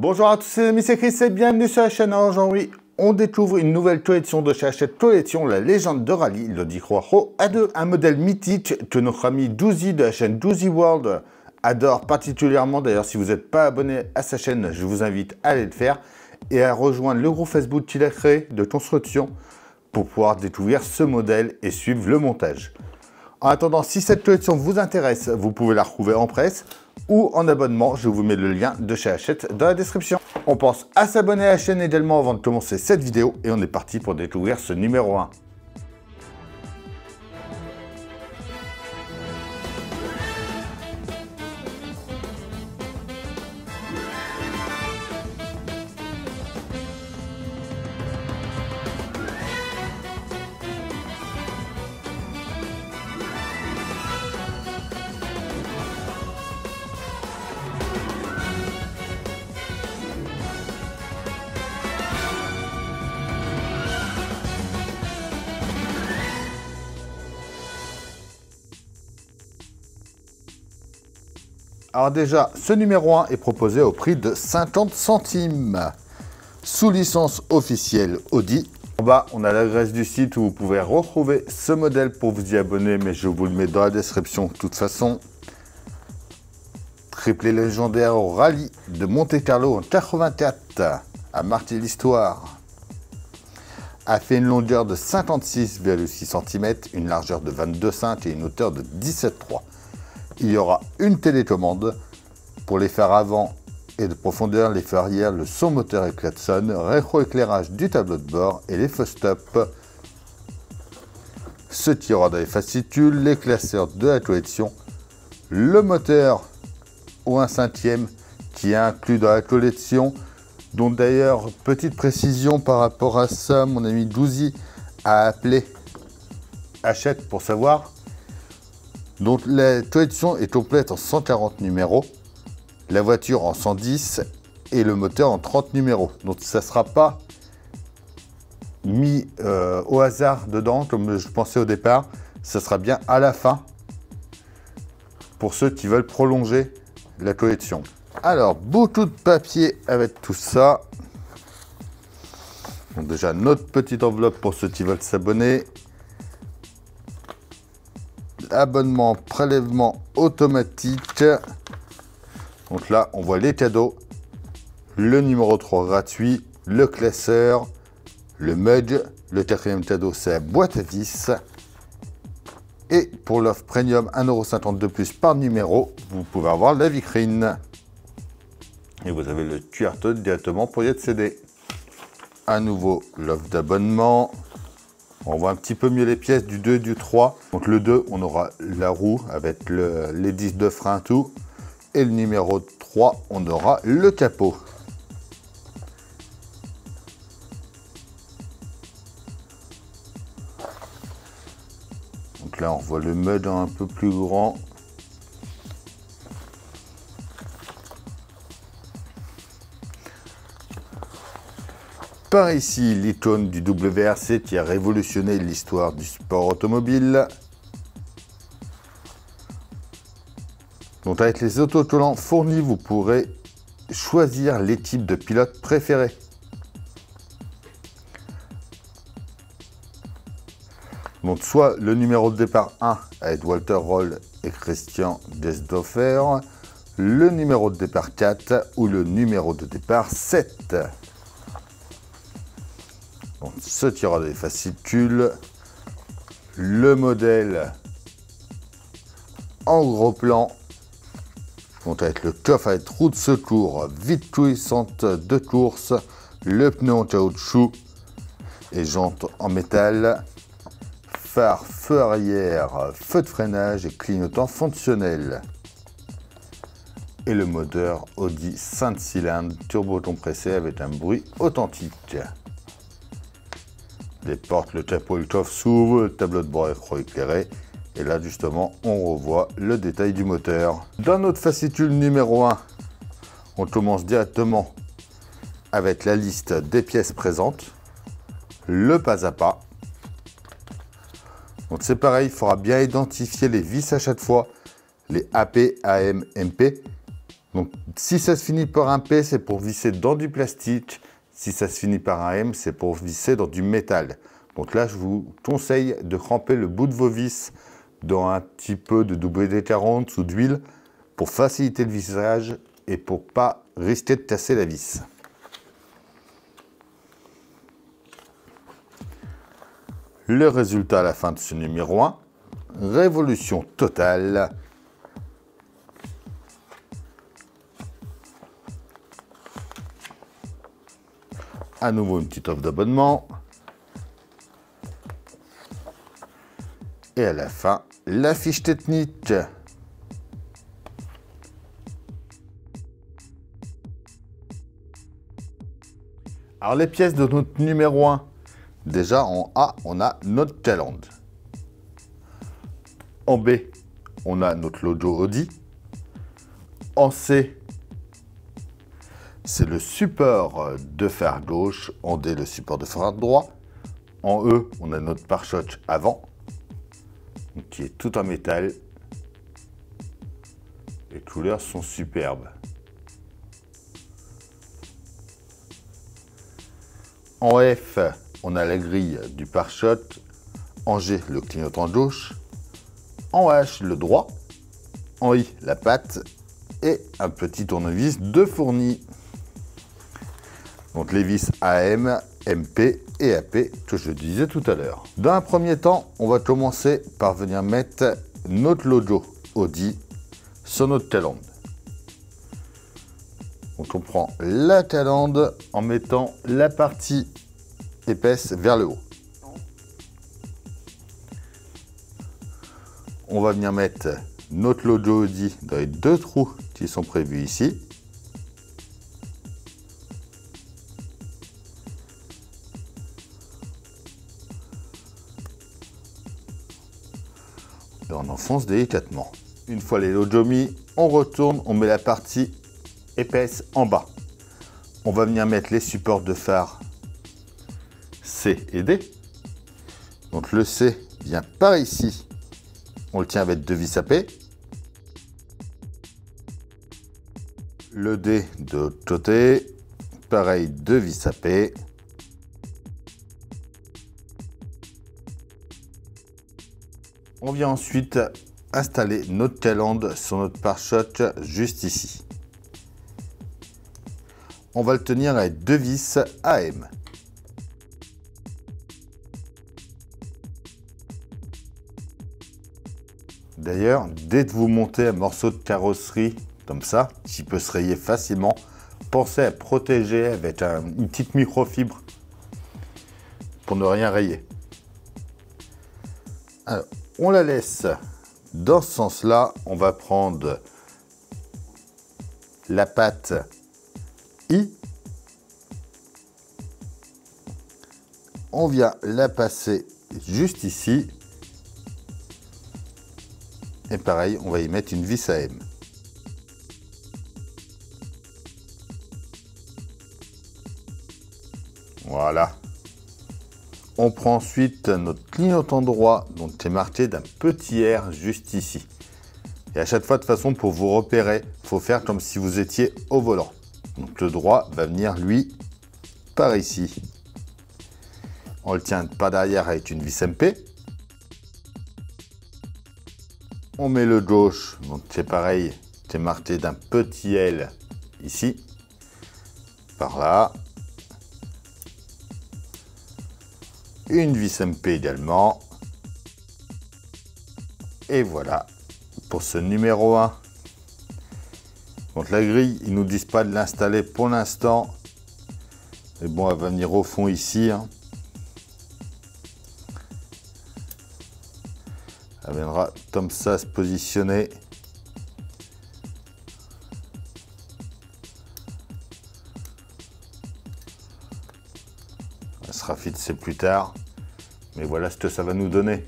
Bonjour à tous les amis, c'est Chris et bienvenue sur la chaîne. Aujourd'hui, on découvre une nouvelle collection de chez Hachette Collection, la légende de rallye, le Dicroixo A2. Un modèle mythique que notre ami Douzy de la chaîne Douzy World adore particulièrement. D'ailleurs, si vous n'êtes pas abonné à sa chaîne, je vous invite à aller le faire et à rejoindre le groupe Facebook qu'il a créé de construction pour pouvoir découvrir ce modèle et suivre le montage. En attendant, si cette collection vous intéresse, vous pouvez la retrouver en presse ou en abonnement. Je vous mets le lien de chez Hachette dans la description. On pense à s'abonner à la chaîne également avant de commencer cette vidéo et on est parti pour découvrir ce numéro 1. Alors déjà, ce numéro 1 est proposé au prix de 50 centimes, sous licence officielle Audi. En bas, on a l'adresse du site où vous pouvez retrouver ce modèle pour vous y abonner, mais je vous le mets dans la description de toute façon. Triplé légendaire au rallye de Monte-Carlo en 84, à Marty-l'Histoire. A fait une longueur de 56,6 cm, une largeur de 22,5 et une hauteur de 17,3. Il y aura une télécommande pour les phares avant et de profondeur, les phares arrière, le son moteur et klaxon, rétroéclairage du tableau de bord et les feux stop. Ce qui aura dans les fascicules, les classeurs de la collection, le moteur au 1/5 qui est inclus dans la collection. Donc d'ailleurs, petite précision par rapport à ça, mon ami Douzy a appelé Hachette pour savoir. Donc la collection est complète en 140 numéros, la voiture en 110 et le moteur en 30 numéros. Donc ça ne sera pas mis au hasard dedans comme je pensais au départ, ça sera bien à la fin pour ceux qui veulent prolonger la collection. Alors beaucoup de papier avec tout ça. Donc déjà notre petite enveloppe pour ceux qui veulent s'abonner. Abonnement, prélèvement automatique. Donc là, on voit les cadeaux. Le numéro 3 gratuit, le classeur, le mug. Le quatrième cadeau, c'est la boîte à vis. Et pour l'offre premium, 1,50 € de plus par numéro, vous pouvez avoir la vitrine. Et vous avez le QR code directement pour y accéder. À nouveau, l'offre d'abonnement. On voit un petit peu mieux les pièces du 2 et du 3. Donc le 2, on aura la roue avec les disques de frein tout. Et le numéro 3, on aura le capot. Donc là, on voit le mud un peu plus grand. Par ici, l'icône du WRC qui a révolutionné l'histoire du sport automobile. Donc avec les autocollants fournis, vous pourrez choisir les types de pilotes préférés. Donc soit le numéro de départ 1 avec Walter Röhrl et Christian Gesdorfer, le numéro de départ 4 ou le numéro de départ 7. Donc, ce qui aura des fascicules, le modèle en gros plan, donc avec le coffre avec roue de secours, vide puissante de course, le pneu en caoutchouc et jantes en métal, phare, feu arrière, feu de freinage et clignotant fonctionnel. Et le moteur Audi 5 cylindres turbo compressé avec un bruit authentique. Les portes, le capot et le coffre s'ouvrent, le tableau de bord rétroéclairé. Et là, justement, on revoit le détail du moteur. Dans notre fascicule numéro 1, on commence directement avec la liste des pièces présentes, le pas à pas. Donc c'est pareil, il faudra bien identifier les vis à chaque fois, les AP, AM, MP. Donc si ça se finit par un P, c'est pour visser dans du plastique. Si ça se finit par un M, c'est pour visser dans du métal. Donc là, je vous conseille de cramper le bout de vos vis dans un petit peu de WD-40 ou d'huile pour faciliter le vissage et pour pas risquer de casser la vis. Le résultat à la fin de ce numéro 1, révolution totale. À nouveau une petite offre d'abonnement. Et à la fin, la fiche technique. Alors les pièces de notre numéro 1. Déjà en A, on a notre calandre. En B, on a notre logo Audi. En C, c'est le support de fer gauche. En D, le support de fer droit. En E, on a notre pare-choc avant, qui est tout en métal. Les couleurs sont superbes. En F, on a la grille du pare-choc. En G, le clignotant gauche. En H, le droit. En I, la patte. Et un petit tournevis de fourni. Donc les vis AM, MP et AP que je disais tout à l'heure. Dans un premier temps, on va commencer par venir mettre notre logo Audi sur notre calandre. Donc on prend la calandre en mettant la partie épaisse vers le haut. On va venir mettre notre logo Audi dans les deux trous qui sont prévus ici. Et on enfonce délicatement. Une fois les logos mis, on retourne, on met la partie épaisse en bas. On va venir mettre les supports de phare C et D. Donc le C vient par ici. On le tient avec deux vis à P. Le D de l'autre côté. Pareil, deux vis à P. On vient ensuite installer notre calandre sur notre pare-choc juste ici. On va le tenir avec deux vis AM. D'ailleurs, dès que vous montez un morceau de carrosserie comme ça, qui peut se rayer facilement, pensez à protéger avec une petite microfibre pour ne rien rayer. Alors, on la laisse dans ce sens-là. On va prendre la patte I. On vient la passer juste ici. Et pareil, on va y mettre une vis AM. Voilà. On prend ensuite notre clignotant droit, donc c'est marqué d'un petit R juste ici. Et à chaque fois, de toute façon, pour vous repérer, il faut faire comme si vous étiez au volant. Donc le droit va venir, lui, par ici. On le tient pas derrière avec une vis MP. On met le gauche, donc c'est pareil, c'est marqué d'un petit L ici, par là. Une vis MP également. Et voilà pour ce numéro 1. Donc la grille, ils nous disent pas de l'installer pour l'instant. Mais bon, elle va venir au fond ici. Elle viendra comme ça se positionner. Elle sera fixée plus tard. Mais voilà ce que ça va nous donner.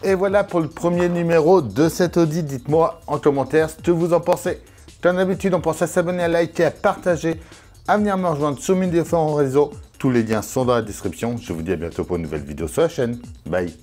Et voilà pour le premier numéro de cet Audi. Dites-moi en commentaire ce que vous en pensez. Comme d'habitude, on pense à s'abonner, à liker, à partager, à venir me rejoindre sur mes différents réseaux. Tous les liens sont dans la description. Je vous dis à bientôt pour une nouvelle vidéo sur la chaîne. Bye.